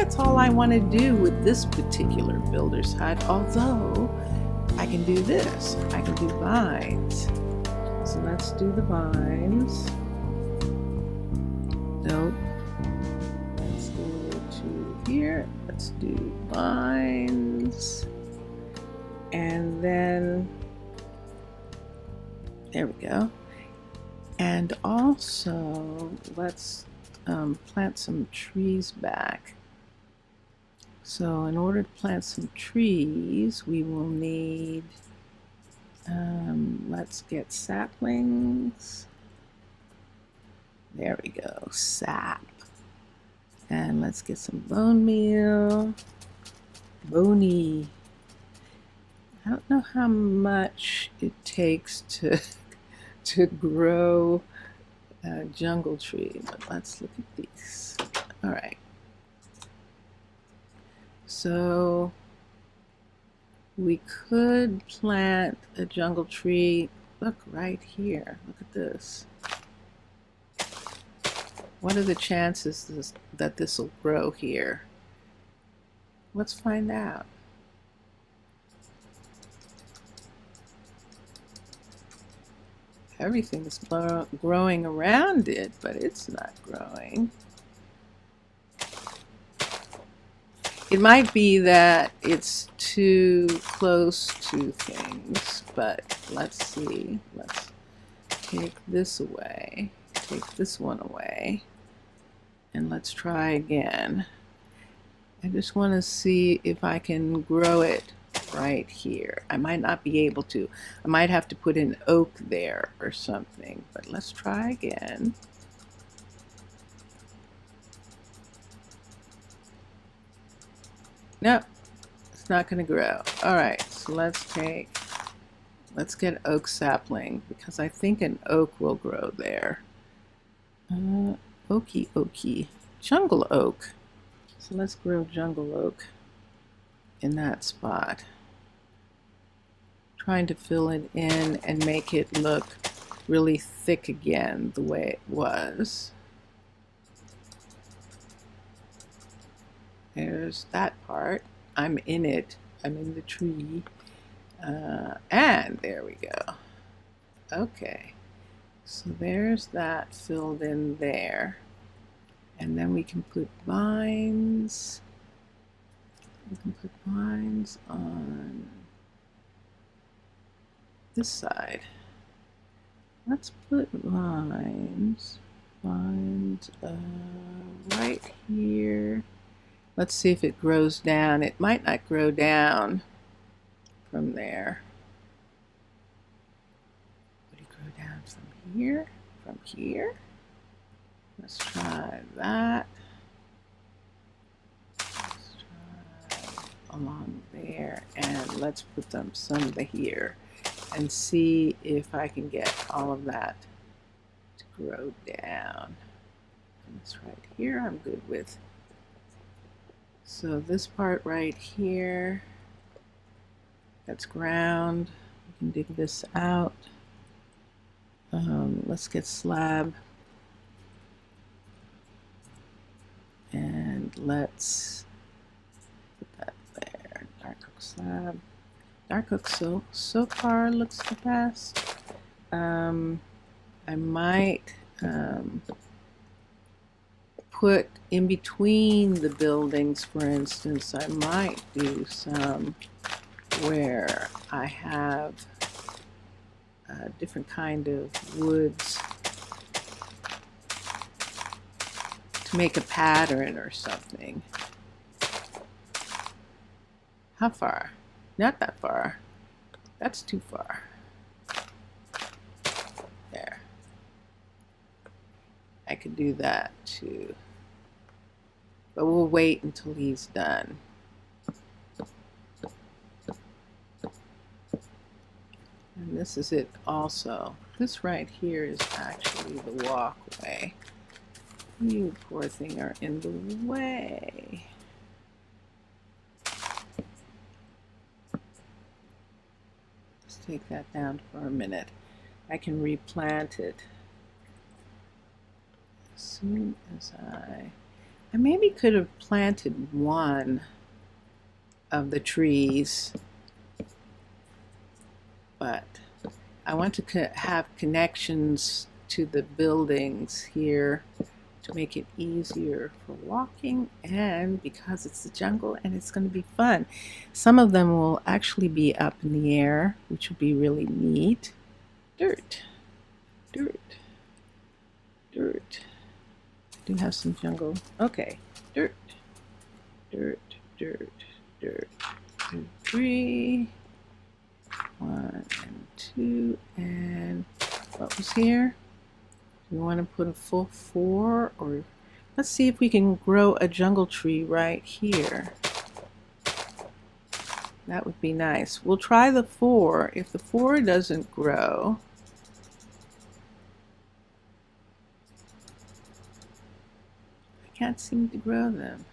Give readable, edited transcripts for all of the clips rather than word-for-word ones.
that's all I want to do with this particular builder's hut, although I can do this. I can do vines. So let's do the vines. Nope. Let's go to here. Let's do vines. And then, there we go. And also, let's plant some trees back. So in order to plant some trees, we will need, let's get saplings. There we go, sap. And let's get some bone meal. Bony. I don't know how much it takes to grow a jungle tree, but let's look at these. All right. So we could plant a jungle tree. Look right here. Look at this. What are the chances that this will grow here? Let's find out. Everything's growing around it, but it's not growing. It might be that it's too close to things, but let's see. Let's take this away, take this one away, and let's try again. I just want to see if I can grow it right here. I might not be able to. I might have to put an oak there or something, but let's try again. Nope, it's not going to grow. All right, so let's get oak sapling, because I think an oak will grow there. Oaky, jungle oak. So let's grow jungle oak in that spot. Trying to fill it in and make it look really thick again the way it was. There's that part. I'm in it. I'm in the tree. And there we go. Okay. So there's that filled in there. And then we can put vines. We can put vines on this side. Let's put vines right here. Let's see if it grows down. It might not grow down from there. Would it grow down from here? From here? Let's try that. Let's try along there, and let's put some of the here and see if I can get all of that to grow down. And this right here I'm good with. So this part right here, that's ground. We can dig this out. Let's get slab. And let's put that there. Dark oak slab. Dark oak so far looks the best. I might put in between the buildings, for instance, I might do some where I have a different kind of woods to make a pattern or something. How far? Not that far. That's too far. There. I could do that too. But we'll wait until he's done. And this is it also. This right here is actually the walkway. You poor thing are in the way. Let's take that down for a minute. I can replant it as soon as I I maybe could have planted one of the trees, but I want to have connections to the buildings here to make it easier for walking, and because it's the jungle and it's going to be fun. Some of them will actually be up in the air, which will be really neat. Dirt, dirt, dirt. I do have some jungle. Okay, dirt, dirt, dirt, dirt. 2, 3. 1 and 2, and what was here? Do we want to put a full 4, or let's see if we can grow a jungle tree right here. That would be nice. We'll try the 4. If the 4 doesn't grow, I can't seem to grow them.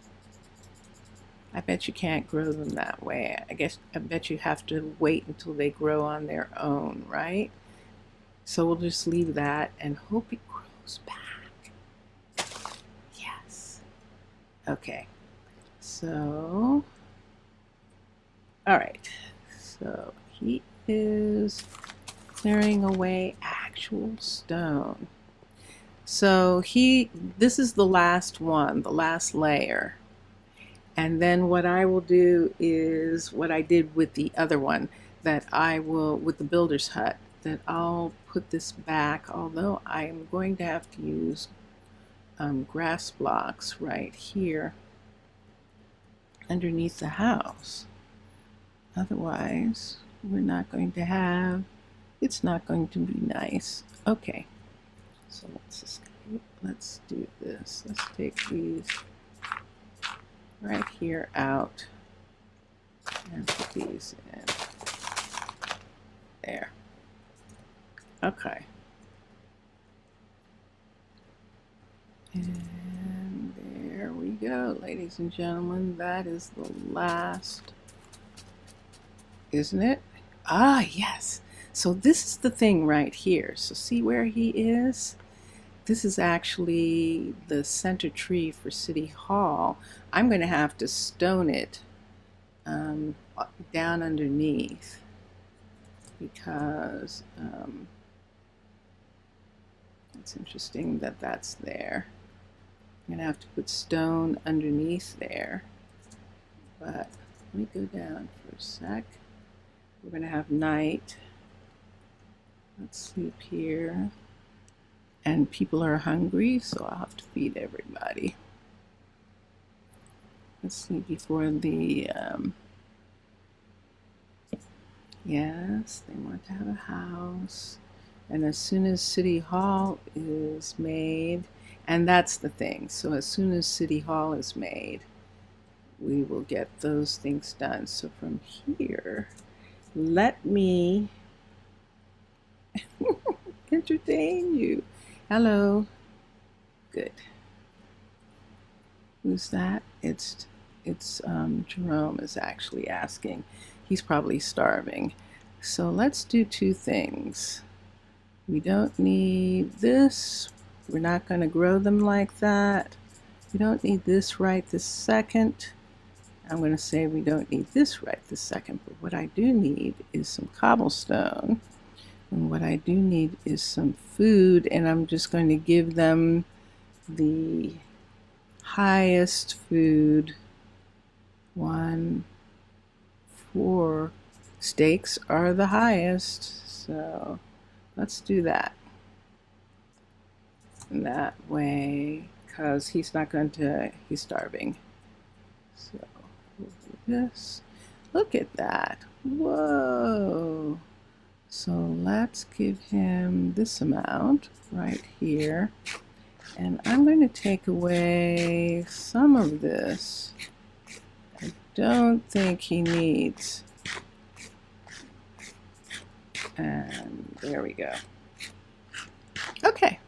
I bet you can't grow them that way. I bet you have to wait until they grow on their own, right? So we'll just leave that and hope it grows back. Yes. Okay. So, all right. So he is clearing away actual stone. So this is the last one, the last layer. And then what I will do is what I did with the other one, that I will, with the builder's hut, that I'll put this back, although I am going to have to use grass blocks right here underneath the house. Otherwise, we're not going to have, it's not going to be nice. Okay, so let's do this. Let's take these right here out and put these in there. Okay. And there we go, ladies and gentlemen. That is the last, isn't it? Ah, yes. So this is the thing right here. So see where he is? This is actually the center tree for City Hall. I'm going to have to stone it down underneath because it's interesting that that's there. I'm going to have to put stone underneath there. But let me go down for a sec. We're going to have night. Let's sleep here. And people are hungry, so I'll have to feed everybody. Let's see, before the, yes, they want to have a house. And as soon as City Hall is made, and that's the thing, so as soon as City Hall is made, we will get those things done. So from here, let me entertain you. Hello. Good. Who's that? It's Jerome is actually asking. He's probably starving. So let's do 2 things. We don't need this. We're not going to grow them like that. We don't need this right this second. I'm going to say we don't need this right this second. But what I do need is some cobblestone. And what I do need is some food, and I'm just going to give them the highest food. 1, 4 steaks are the highest, so let's do that. And that way, because he's starving. So we'll do this. Look at that. Whoa. So let's give him this amount right here. And I'm going to take away some of this. I don't think he needs. And there we go. Okay.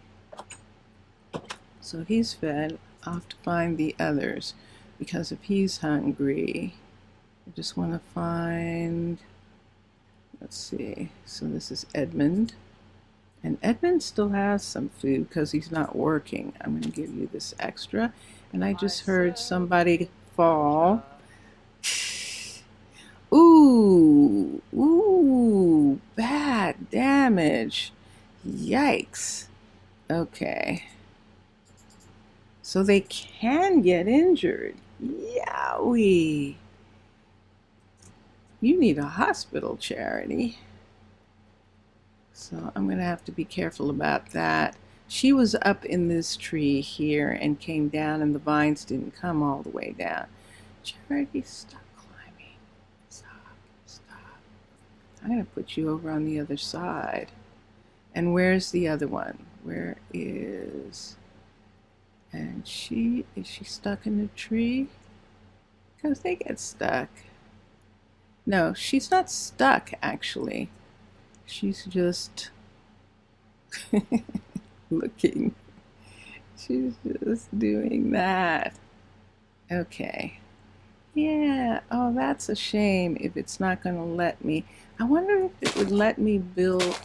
So he's fed. I'll have to find the others, because if he's hungry, I just want to find, let's see, so this is Edmund. And Edmund still has some food because he's not working. I'm going to give you this extra. And I just heard somebody fall. Ooh, ooh, bad damage. Yikes. Okay. So they can get injured. Yowie. You need a hospital, Charity. So I'm going to have to be careful about that. She was up in this tree here and came down, and the vines didn't come all the way down. Charity, stop climbing. Stop, stop. I'm going to put you over on the other side. And where's the other one? Where is... And is she stuck in the tree? Because they get stuck. No, she's not stuck, actually. She's just looking. She's just doing that. Okay. Yeah. Oh, that's a shame if it's not going to let me. I wonder if it would let me build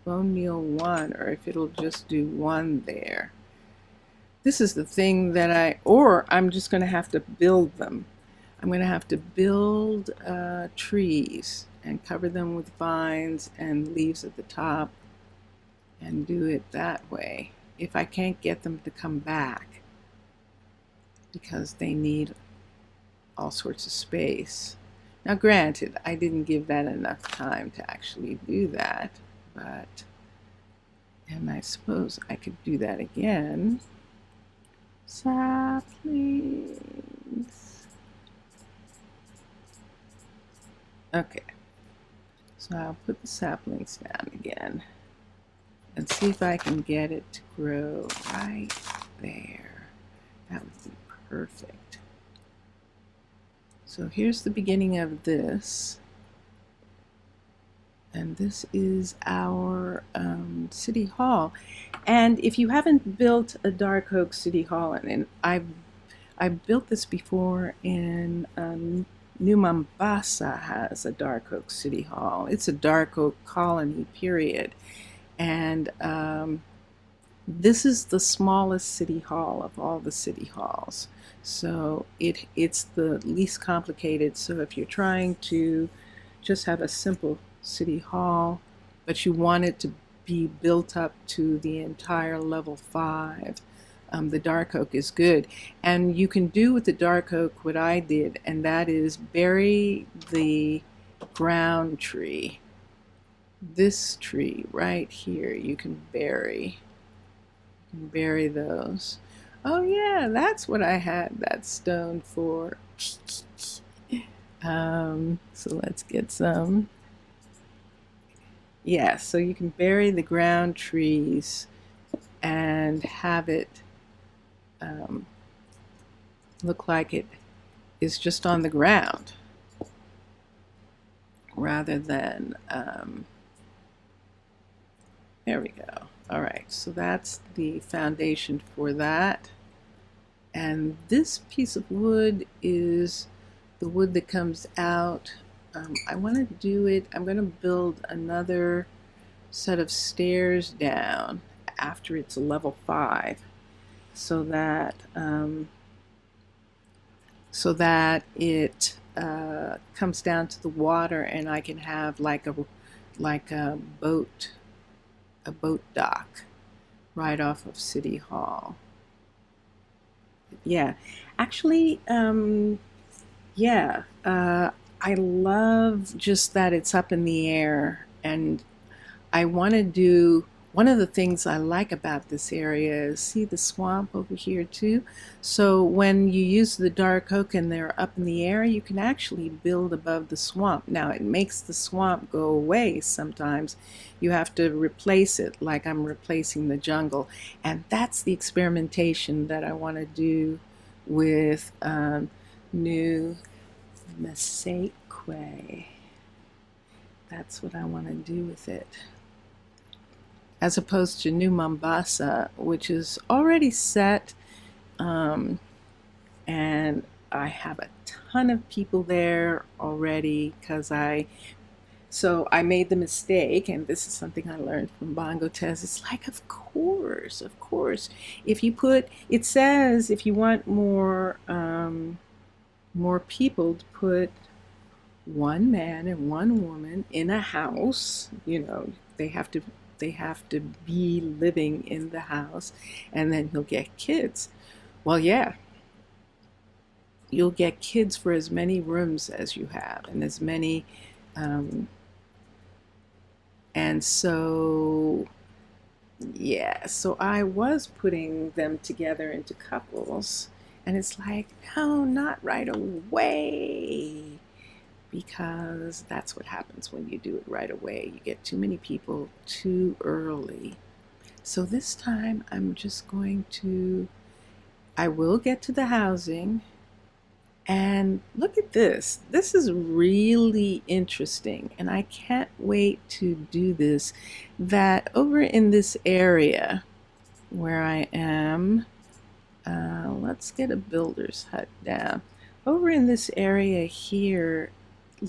bone meal 1, or if it'll just do 1 there. This is the thing that or I'm just going to have to build them. I'm going to have to build trees and cover them with vines and leaves at the top and do it that way if I can't get them to come back, because they need all sorts of space. Now granted, I didn't give that enough time to actually do that, and I suppose I could do that again. Saplings. Okay. So I'll put the saplings down again and see if I can get it to grow right there. That would be perfect. So here's the beginning of this. And this is our City Hall. And if you haven't built a dark oak City Hall, and I've built this before in New Mombasa has a dark oak City Hall. It's a dark oak colony, period. And this is the smallest city hall of all the city halls. So it's the least complicated. So if you're trying to just have a simple city hall, but you want it to be built up to the entire level 5, the dark oak is good. And you can do with the dark oak what I did, and that is bury the ground tree. This tree right here, you can bury those. Oh yeah, that's what I had that stone for. So let's get some. Yeah, so you can bury the ground trees and have it look like it is just on the ground rather than there we go. All right, so that's the foundation for that. And this piece of wood is the wood that comes out. I want to do it, I'm going to build another set of stairs down after it's a level 5 so that it comes down to the water, and I can have like a boat dock right off of City Hall. Yeah, actually, yeah, I love just that it's up in the air, and I want to do, one of the things I like about this area is, see the swamp over here too? So when you use the dark oak and they're up in the air, you can actually build above the swamp. Now it makes the swamp go away sometimes. You have to replace it, like I'm replacing the jungle. And that's the experimentation that I want to do with New Masseque. That's what I want to do with it. As opposed to New Mombasa, which is already set, and I have a ton of people there already because I So I made the mistake, and this is something I learned from Bongo Tez. It's like, of course, if you put, it says if you want more people to put one man and one woman in a house, they have to they have to be living in the house, and then he'll get kids. Well, yeah, you'll get kids for as many rooms as you have, and as many, um, and so yeah, so I was putting them together into couples, and it's like, no, not right away, because that's what happens when you do it right away. You get too many people too early. So this time I will get to the housing. And look at this. This is really interesting, and I can't wait to do this. That over in this area where I am, let's get a builder's hut down. Over in this area here,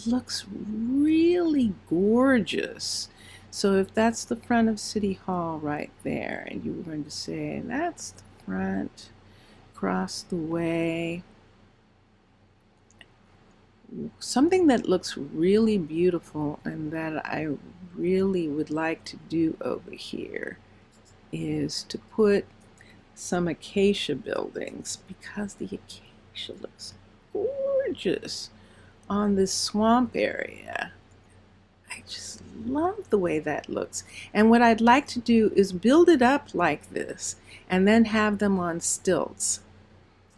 looks really gorgeous. So if that's the front of City Hall right there, and you were going to say, that's the front, across the way, something that looks really beautiful and that I really would like to do over here is to put some acacia buildings, because the acacia looks gorgeous on this swamp area. I just love the way that looks. And what I'd like to do is build it up like this and then have them on stilts.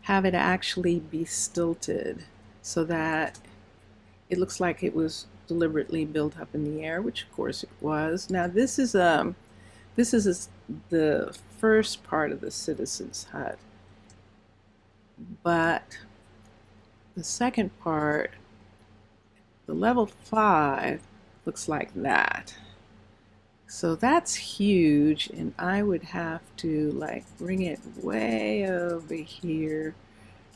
Have it actually be stilted so that it looks like it was deliberately built up in the air, which of course it was. Now this is the first part of the citizen's hut, but the second part, the level 5, looks like that. So that's huge, and I would have to like bring it way over here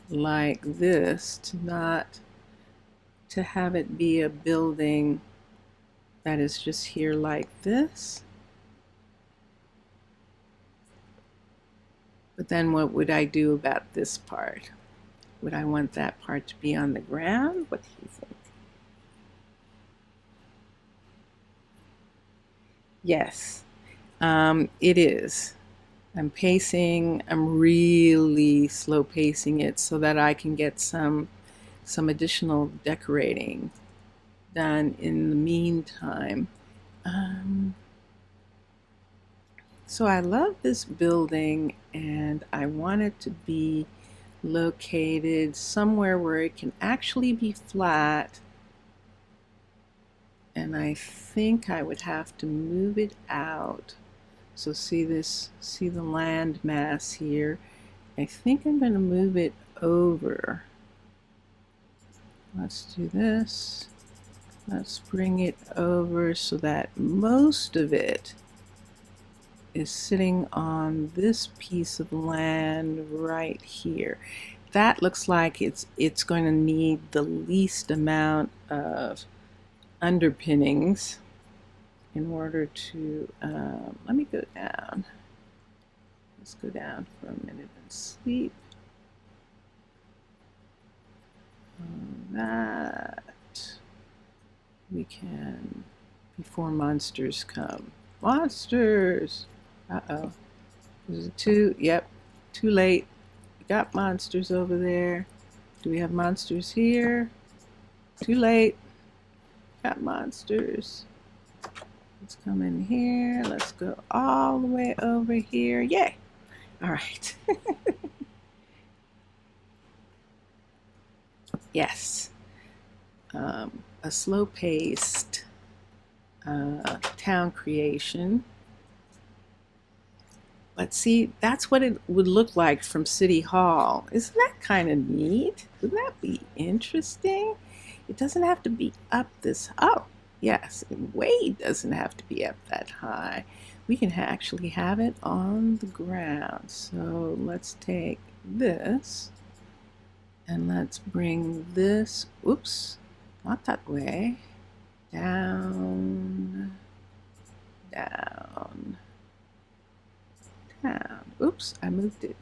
like this to have it be a building that is just here like this. But then what would I do about this part? Would I want that part to be on the ground? What do you think? Yes, it is. I'm really slow pacing it so that I can get some additional decorating done in the meantime. Um, so I love this building, and I want it to be located somewhere where it can actually be flat, and I think I would have to move it out. So see the land mass here. I think I'm going to move it over. Let's do this. Let's bring it over so that most of it is sitting on this piece of land right here. That looks like it's going to need the least amount of underpinnings in order to, let me go down. Let's go down for a minute and sleep. That we can, before monsters come. Monsters! Uh-oh. Is it too? Yep, too late. We got monsters over there. Do we have monsters here? Too late. Got monsters. Let's come in here. Let's go all the way over here. Yay! All right. Yes. A slow-paced town creation. But see, that's what it would look like from City Hall. Isn't that kind of neat? Wouldn't that be interesting? It doesn't have to be up this, oh, yes, it way doesn't have to be up that high. We can actually have it on the ground. So let's take this and let's bring this, oops, not that way, down oops, I moved it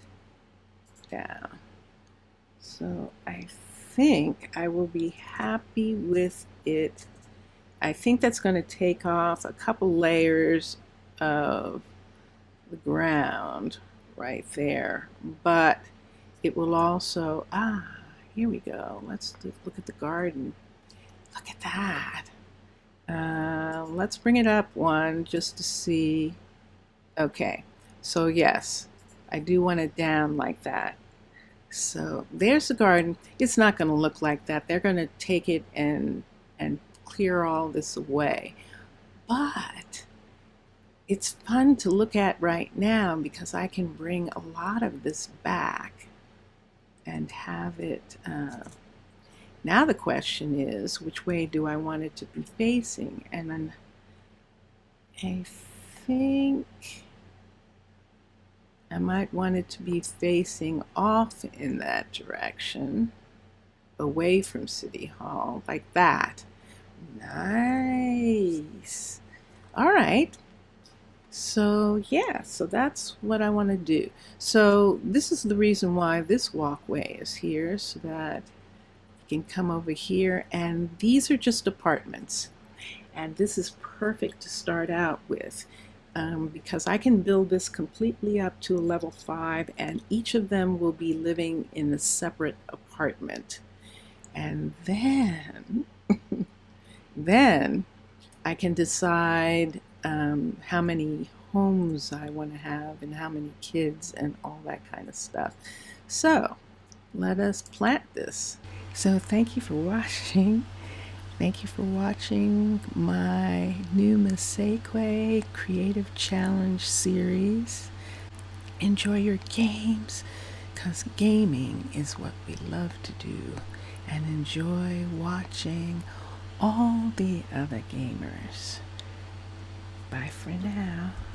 down. So I think I will be happy with it. I think that's going to take off a couple layers of the ground right there, but it will also, here we go. Let's look at the garden. Look at that. Let's bring it up one just to see. Okay, so yes, I do want it down like that. So there's the garden. It's not going to look like that. They're going to take it and clear all this away. But it's fun to look at right now because I can bring a lot of this back and have it. Now the question is, which way do I want it to be facing? And then I think I might want it to be facing off in that direction, away from City Hall, like that. Nice. All right. So yeah, so that's what I want to do. So this is the reason why this walkway is here, so that you can come over here, and these are just apartments. And this is perfect to start out with. Because I can build this completely up to a level 5, and each of them will be living in a separate apartment. And then, then I can decide how many homes I want to have and how many kids and all that kind of stuff. So let us plant this. So thank you for watching. Thank you for watching my new Masseque Creative Challenge series. Enjoy your games, because gaming is what we love to do, and enjoy watching all the other gamers. Bye for now.